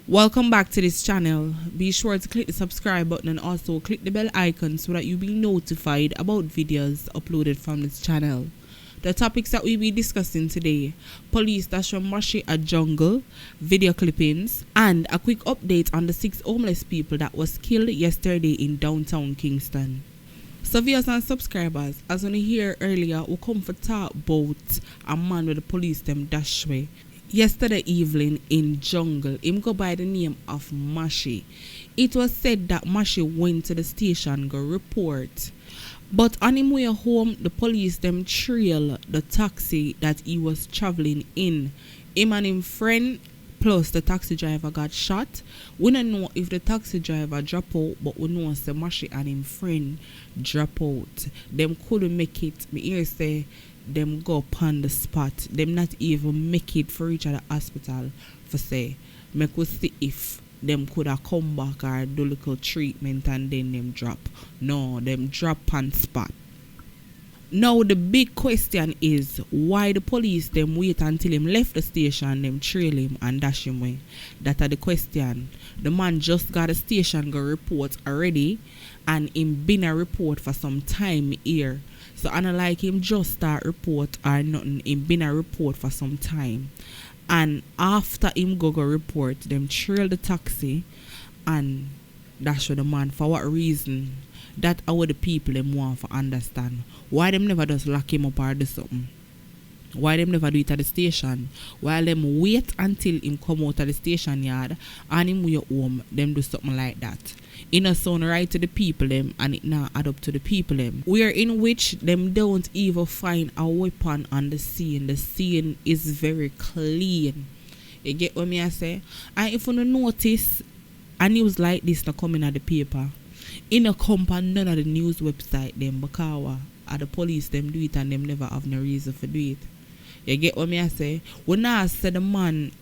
Welcome back to this channel. Be sure to click the subscribe button and also click the bell icon so that you'll be notified about videos uploaded from this channel. The topics that we'll be discussing today: police dash from Mashy at jungle, video clippings, and a quick update on the 6 homeless people that was killed yesterday in downtown Kingston. So viewers and subscribers, as we hear earlier, we come for talk about a man with the police them dash way yesterday evening in jungle. Him go by the name of Mashy. It was said that Mashy went to the station go report, but on him way home, the police them trail the taxi that he was traveling in. Him and him friend plus the taxi driver got shot. We don't know if the taxi driver drop out, but we know the Mashy and him friend drop out. Them couldn't make it. Me hear say them go upon the spot. Them not even make it for reach at the hospital for say make us see if them could have come back or do little treatment and then them drop. No, them drop on spot. Now the big question is why the police them wait until him left the station, them trail him and dash him away. That are the question. The man just got a station go report already, and him been a report for some time here. So unlike him just start report or nothing, him been a report for some time. And after him go report, them trail the taxi and dash with the man. For what reason? That are what the people them want to understand. Why them never just lock him up or do something? Why them never do it at the station? While them wait until him come out of the station yard and him way home, them do something like that. It not sound right to the people them, and it not add up to the people them. Where in which them don't even find a weapon on the scene. The scene is very clean. You get what me I say? And if you don't notice a news like this not coming at the paper, in a company none of the news website them because the police them do it and them never have no reason for do it. You get what me I say? When I say the man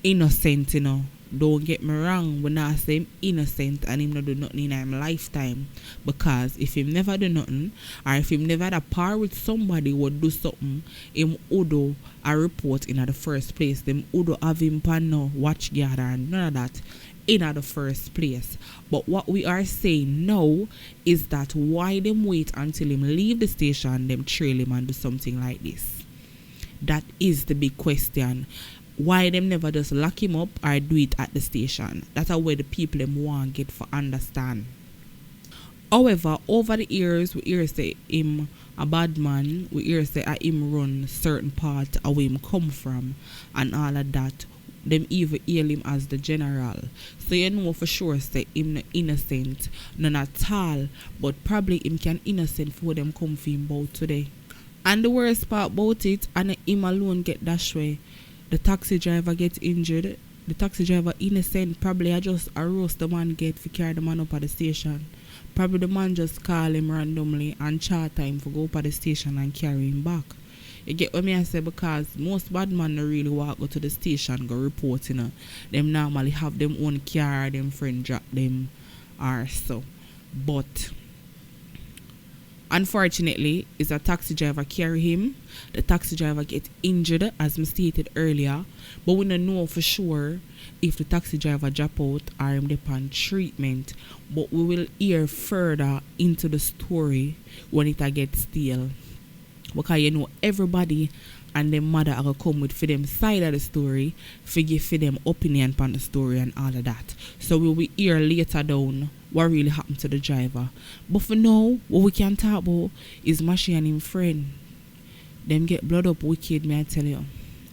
innocent, you know, don't get me wrong, when I say him innocent and him not do nothing in him lifetime, because if him never do nothing or if him never had a par with somebody would do something, him would do a report in the first place. Them would have him pan no watch gather and none of that in the first place. But what we are saying now is that why them wait until him leave the station, them trail him and do something like this? That is the big question. Why them never just lock him up or do it at the station? That's where the people them want get for understand. However, over the years, we hear say him a bad man. We hear say him run certain part of where him come from and all of that. Them even hail him as the general. So you know for sure say him not innocent, none at all. But probably him can innocent for them come for him about today. And the worst part about it, and him alone get dashed way. The taxi driver gets injured. The taxi driver innocent. Probably I just arrest the man get for carry the man up at the station. Probably the man just call him randomly and charter him for go up at the station and carry him back. You get what me I say? Because most bad man don't really walk go to the station go report, you know. Them normally have them own car, them friend drop them or so. But unfortunately, is a taxi driver carry him. The taxi driver get injured, as I stated earlier. But we don't know for sure if the taxi driver drop out or him depend on treatment. But we will hear further into the story when it gets stale. Because you know everybody and their mother are going to come with for them side of the story, for give for them opinion on the story and all of that. So we will hear later down what really happened to the driver. But for now, what we can talk about is Mashy and him friend. Them get blood up wicked, may I tell you.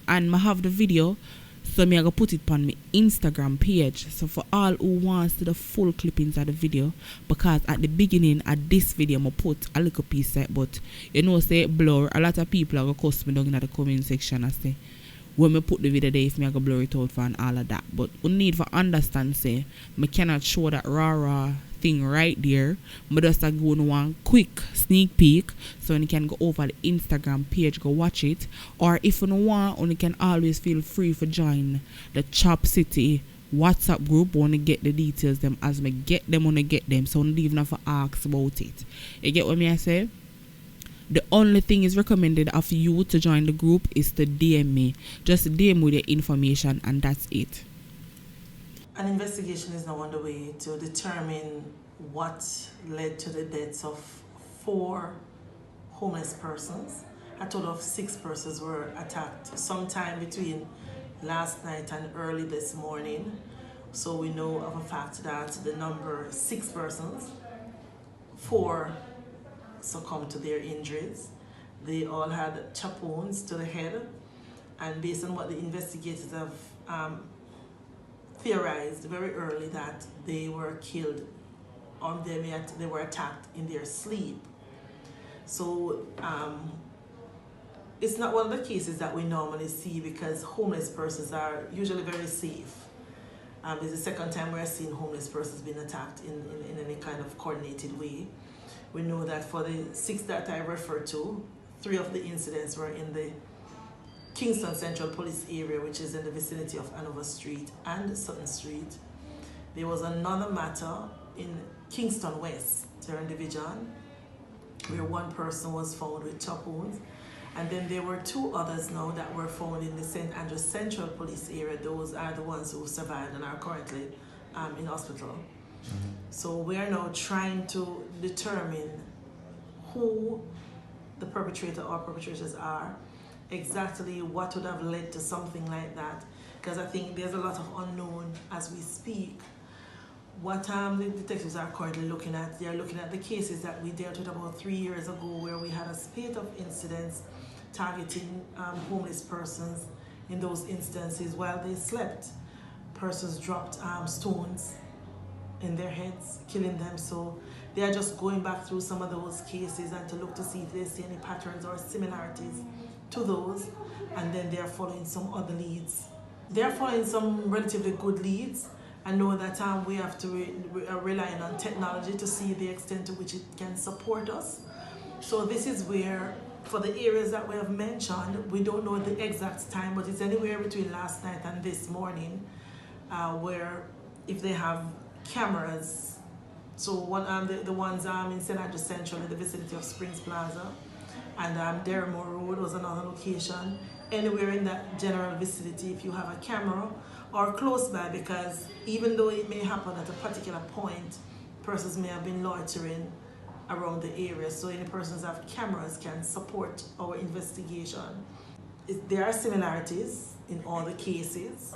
And I have the video, so me I go put it on my Instagram page. So for all who wants to the full clippings of the video, because at the beginning of this video I put a little piece set, but you know say blur, a lot of people are going to cuss me down in the comment section and say when me put the video there if me I go blur it out for and all of that. But we need to understand say me cannot show that raw thing right there. But just go on one quick sneak peek so you can go over the Instagram page, go watch it. Or if you don't want, you can always feel free to join the Chop City WhatsApp group. Want to get the details them as me get them when I get them, so don't even have to ask about it. You get what me I say? The only thing is recommended of you to join the group is to DM me. Just DM with your information and that's it. An investigation is now underway to determine what led to the deaths of 4 homeless persons. A total of 6 persons were attacked sometime between last night and early this morning. So we know of a fact that the number 6 persons, 4 succumbed to their injuries. They all had chop wounds to the head, and based on what the investigators have theorized very early, that they were killed or they were attacked in their sleep. So it's not one of the cases that we normally see because homeless persons are usually very safe. It's the second time we're seeing homeless persons being attacked in any kind of coordinated way. We know that for the 6 that I referred to, 3 of the incidents were in the Kingston Central Police area, which is in the vicinity of Hanover Street and Sutton Street. There was another matter in Kingston West, Terran Division, where 1 person was found with chop wounds. And then there were 2 others now that were found in the St. Andrews Central Police area. Those are the ones who survived and are currently in hospital. So we are now trying to determine who the perpetrator or perpetrators are, exactly what would have led to something like that, because I think there's a lot of unknown as we speak. What the detectives are currently looking at, they're looking at the cases that we dealt with about 3 years ago, where we had a spate of incidents targeting homeless persons. In those instances, while they slept, persons dropped stones in their heads, killing them. So they are just going back through some of those cases and to look to see if they see any patterns or similarities to those, and then they are following some other leads. They are following some relatively good leads, and know that we have to rely on technology to see the extent to which it can support us. So this is where, for the areas that we have mentioned, we don't know the exact time, but it's anywhere between last night and this morning, where if they have cameras, so the ones in St. Andrews Central in the vicinity of Springs Plaza, and Derrimore Road was another location. Anywhere in that general vicinity, if you have a camera or close by, because even though it may happen at a particular point, persons may have been loitering around the area, so any persons that have cameras can support our investigation. There are similarities in all the cases,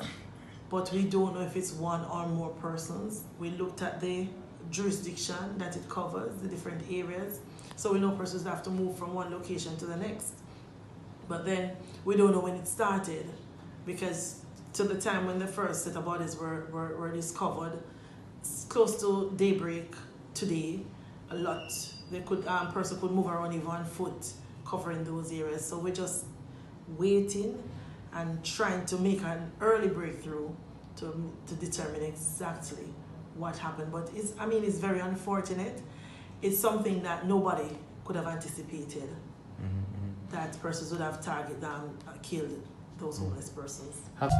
but we don't know if it's 1 or more persons. We looked at the jurisdiction that it covers, the different areas, so we know persons have to move from one location to the next. But then we don't know when it started, because to the time when the first set of bodies were discovered, close to daybreak today, a lot. They could person could move around even on foot, covering those areas. So we're just waiting and trying to make an early breakthrough to determine exactly what happened. But it's very unfortunate. It's something that nobody could have anticipated. That persons would have killed those homeless persons.